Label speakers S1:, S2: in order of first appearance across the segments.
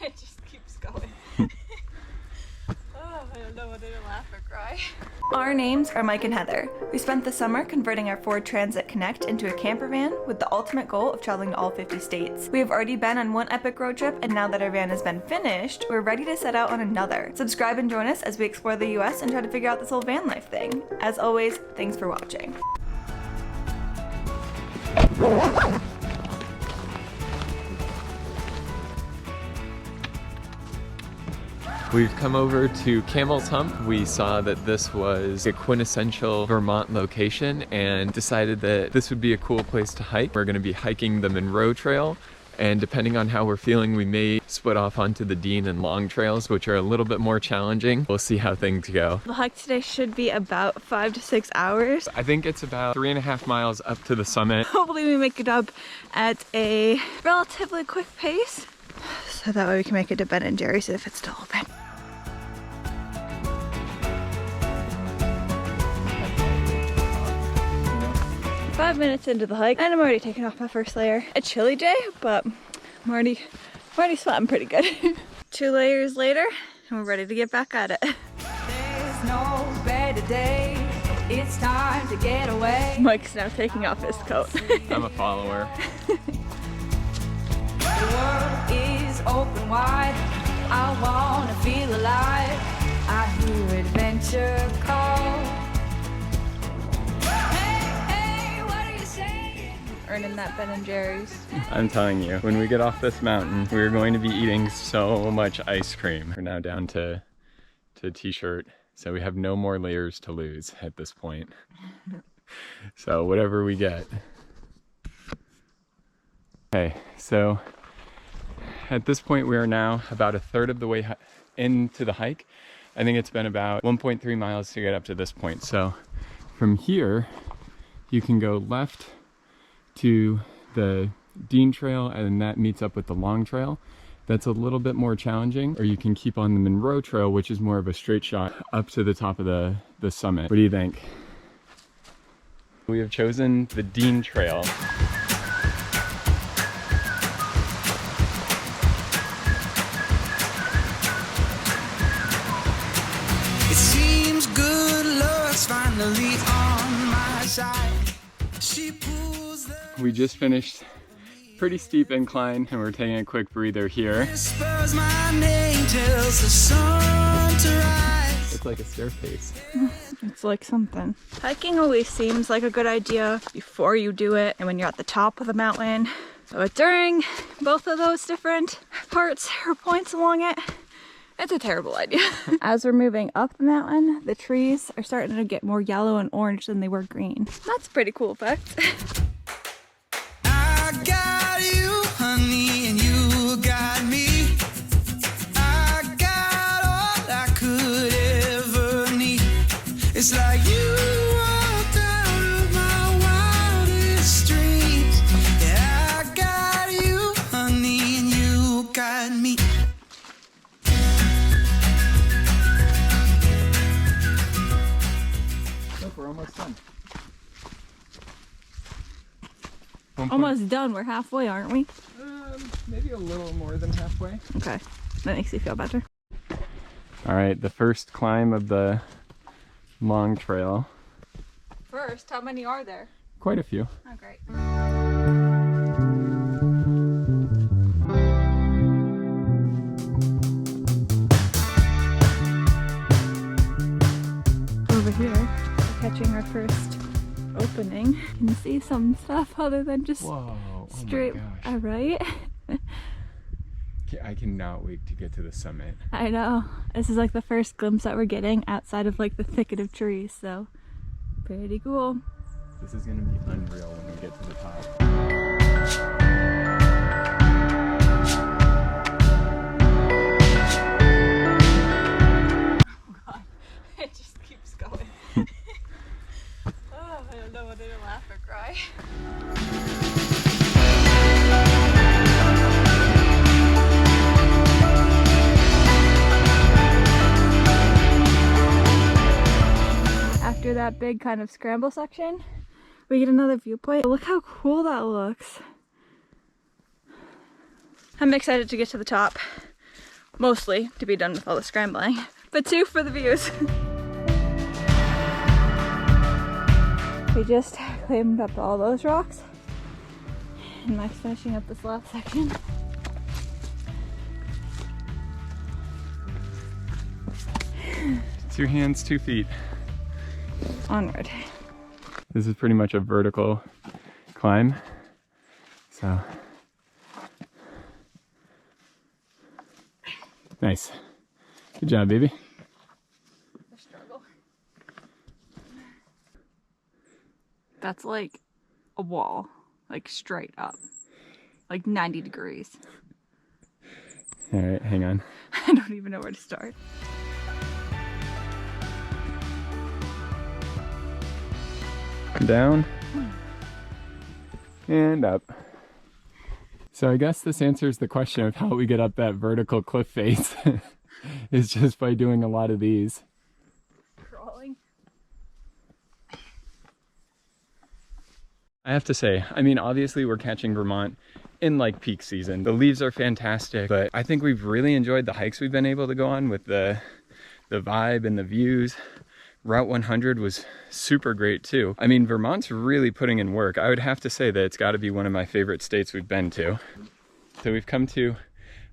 S1: It just keeps going. Oh, I don't know whether to laugh or cry. Our names are Mike and Heather. We spent the summer converting our Ford Transit Connect into a camper van with the ultimate goal of traveling to all 50 states. We have already been on one epic road trip, and now that our van has been finished, we're ready to set out on another. Subscribe and join us as we explore the US and try to figure out this whole van life thing. As always, thanks for watching.
S2: We've come over to Camel's Hump. We saw that this was a quintessential Vermont location and decided that this would be a cool place to hike. We're going to be hiking the Monroe Trail, and depending on how we're feeling, we may split off onto the Dean and Long trails, which are a little bit more challenging. We'll see how things go.
S1: The hike today should be about 5 to 6 hours.
S2: I think it's about 3.5 miles up to the summit.
S1: Hopefully we make it up at a relatively quick pace, so that way we can make it to Ben & Jerry's if it's still open. Five minutes into the hike, and I'm already taking off my first layer. A chilly day, but I'm already sweating pretty good. 2 layers later, and we're ready to get back at it. There's no better day. It's time to get away. Mike's now taking off his coat.
S2: I'm a follower.
S1: The world is open wide. I wanna feel alive. I hear adventure call. Earning that Ben & Jerry's.
S2: I'm telling you, when we get off this mountain, we're going to be eating so much ice cream. We're now down to t-shirt, so we have no more layers to lose at this point. So whatever we get. Okay, so at this point we are now about 1/3 of the way into the hike. I think it's been about 1.3 miles to get up to this point. So from here, you can go left to the Dean Trail, and that meets up with the Long Trail. That's a little bit more challenging, or you can keep on the Monroe Trail, which is more of a straight shot up to the top of the summit. What do you think? We have chosen the Dean Trail.
S3: It seems good luck's finally on my side. She pulls the
S2: We just finished pretty steep incline, and we're taking a quick breather here.
S3: whispers my name, tells the sun to rise.
S2: It's like a staircase.
S1: It's like something. Hiking always seems like a good idea before you do it and when you're at the top of the mountain. But during both of those different parts or points along it, it's a terrible idea. As we're moving up the mountain, the trees are starting to get more yellow and orange than they were green. That's a pretty cool effect.
S3: I got you, honey, and you got me. I got all I could ever need. It's like you walked out of my wildest dreams. Yeah, I got you, honey, and you got me.
S2: Look, we're almost done.
S1: Almost done. We're halfway, aren't we?
S2: Maybe a little more than halfway.
S1: Okay. That makes you feel better.
S2: All right, the first climb of the Long Trail.
S1: First, how many are there?
S2: Quite a few.
S1: Oh, great. Over here, we're catching our first opening. You can see some stuff other than just
S2: Whoa,
S1: straight.
S2: oh my gosh.
S1: All right.
S2: I cannot wait to get to the summit.
S1: I know. This is like the first glimpse that we're getting outside of like the thicket of trees, so pretty cool.
S2: This is gonna be unreal when we get to the top.
S1: Oh god, it just keeps going. Oh, I don't know whether to laugh or cry. After that big kind of scramble section, we get another viewpoint. Look how cool that looks. I'm excited to get to the top. Mostly to be done with all the scrambling, but 2 for the views. We just climbed up all those rocks, and Mike's finishing up this last section.
S2: Two hands, 2 feet.
S1: Onward.
S2: This is pretty much a vertical climb, so nice. Good job, baby.
S1: The struggle. That's like a wall, like straight up, like 90 degrees.
S2: All right, hang on.
S1: I don't even know where to start.
S2: Down and up. So I guess this answers the question of how we get up that vertical cliff face is just by doing a lot of these.
S1: Crawling.
S2: I have to say, I mean, obviously we're catching Vermont in like peak season. The leaves are fantastic, but I think we've really enjoyed the hikes we've been able to go on with the vibe and the views. Route 100 was super great too. I mean, Vermont's really putting in work. I would have to say that it's got to be one of my favorite states we've been to. So we've come to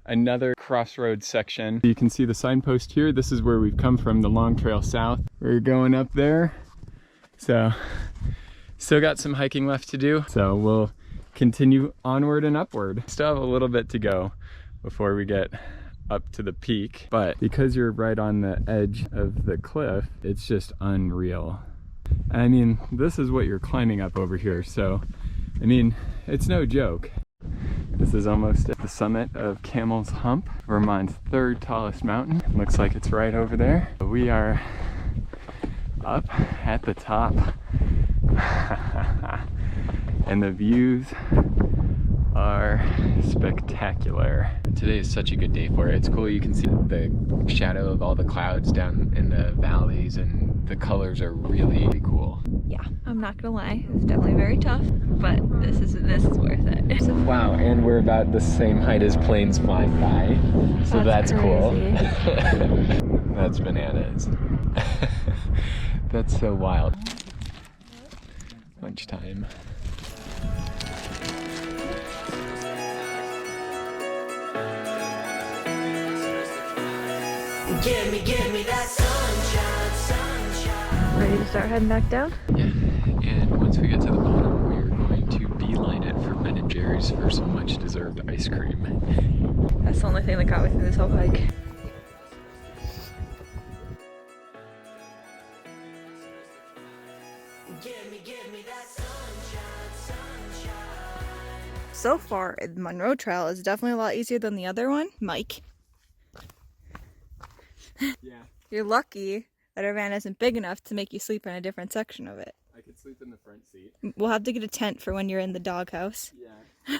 S2: another crossroads section. You can see the signpost here. This is where we've come from, the long trail south. We're going up there. So still got some hiking left to do. So we'll continue onward and upward. Still have a little bit to go before we get up to the peak, but because you're right on the edge of the cliff, it's just unreal. I mean, this is what you're climbing up over here, so I mean, it's no joke. This is almost at the summit of Camel's Hump, Vermont's 3rd tallest mountain. Looks like it's right over there. We are up at the top and the views are spectacular. Today is such a good day for it. It's cool, you can see the shadow of all the clouds down in the valleys, and the colors are really, really cool.
S1: Yeah, I'm not gonna lie, it's definitely very tough, but this is worth it.
S2: Wow, and we're about the same height as planes flying by, so that's cool. That's bananas. That's so wild. Lunchtime.
S3: Give me that sunshine, sunshine.
S1: Ready to start heading back down?
S2: Yeah, and once we get to the bottom, we're going to beeline it for Ben & Jerry's for some much deserved ice cream.
S1: That's the only thing that got me through this whole hike.
S3: Give me that sunshine, sunshine.
S1: So far, the Monroe Trail is definitely a lot easier than the other one. Mike.
S2: Yeah,
S1: You're lucky that our van isn't big enough to make you sleep in a different section of it.
S2: I could sleep in the front seat.
S1: We'll have to get a tent for when you're in the doghouse.
S2: Yeah.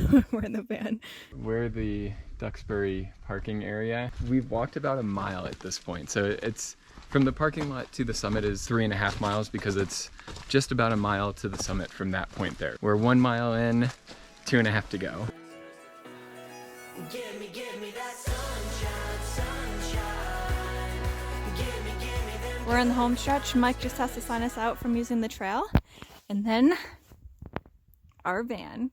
S1: When we're in the van.
S2: We're the Duxbury parking area. We've walked about a mile at this point. So it's from the parking lot to the summit is 3.5 miles because it's just about a mile to the summit from that point there. We're 1 mile in, 2.5 to go.
S3: Give me that sunshine, sunshine. Give me them.
S1: We're in the home stretch. Mike just has to sign us out from using the trail. And then our van.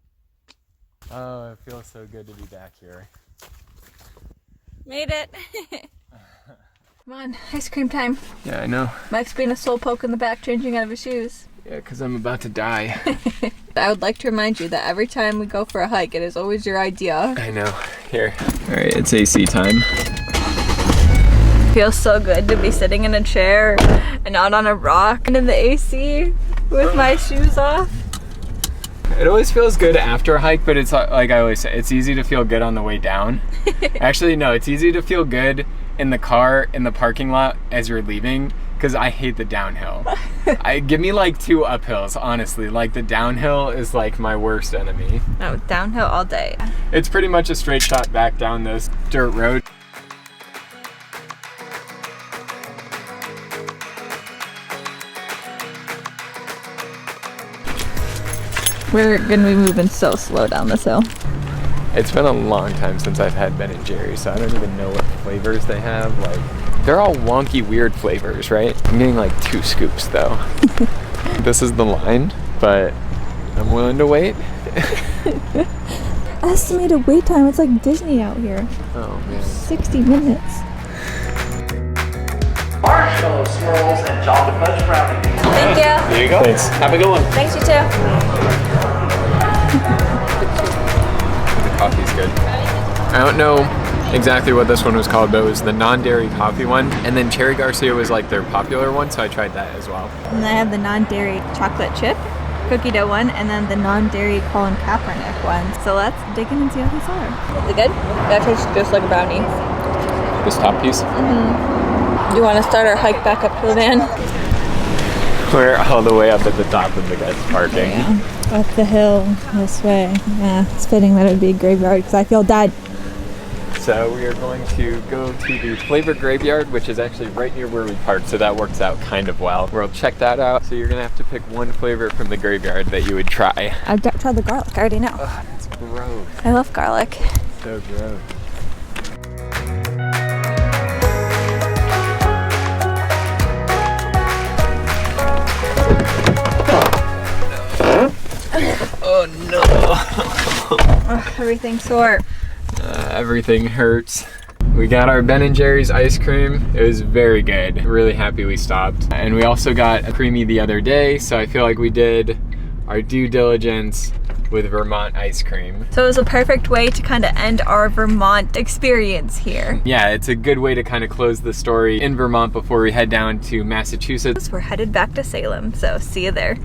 S2: Oh, it feels so good to be back here.
S1: Made it. Come on, ice cream time.
S2: Yeah, I know.
S1: Mike's being a slow poke in the back, changing out of his shoes.
S2: Yeah, because I'm about to die.
S1: I would like to remind you that every time we go for a hike, it is always your idea.
S2: I know. Here. All right, it's AC time.
S1: Feels so good to be sitting in a chair and out on a rock and in the AC with my shoes off.
S2: It always feels good after a hike, but it's like I always say, it's easy to feel good on the way down. Actually, no, it's easy to feel good in the car, in the parking lot as you're leaving, because I hate the downhill. Give me like 2 uphills, honestly. Like the downhill is like my worst enemy.
S1: No, downhill all day.
S2: It's pretty much a straight shot back down this dirt road.
S1: We're gonna be moving so slow down this hill.
S2: It's been a long time since I've had Ben & Jerry's, so I don't even know what flavors they have. Like, they're all wonky, weird flavors, right? I'm getting like 2 scoops though. This is the line, but I'm willing to wait.
S1: Estimated wait time, it's like Disney out here.
S2: Oh man.
S1: 60 minutes.
S4: Marshmallow swirls and chocolate fudge brownie.
S1: Thank you.
S2: There you go. Thanks.
S4: Have a good one.
S1: Thanks, you too.
S2: The coffee's good. I don't know exactly what this one was called, but it was the non-dairy coffee one. And then Cherry Garcia was like their popular one, so I tried that as well.
S1: And then I have the non-dairy chocolate chip cookie dough one, and then the non-dairy Colin Kaepernick one. So let's dig in and see how these are. Is it good? That tastes just like a brownie.
S2: This top piece?
S1: Do you want to start our hike back up to the van?
S2: We're all the way up at the top of the guy's parking.
S1: Yeah, up the hill this way. Yeah, it's fitting that it would be a graveyard because I feel dead.
S2: So we are going to go to the Flavor Graveyard, which is actually right near where we parked, so that works out kind of well. We'll check that out. So you're gonna have to pick one flavor from the graveyard that you would try.
S1: I've tried the garlic, I already know.
S2: Ugh, it's gross.
S1: I love garlic.
S2: So gross. Oh no!
S1: Everything's sore.
S2: Everything hurts. We got our Ben & Jerry's ice cream. It was very good. Really happy we stopped. And we also got a creamy the other day, so I feel like we did our due diligence with Vermont ice cream.
S1: So it was a perfect way to kind of end our Vermont experience here.
S2: Yeah, it's a good way to kind of close the story in Vermont before we head down to Massachusetts.
S1: We're headed back to Salem, so see you there.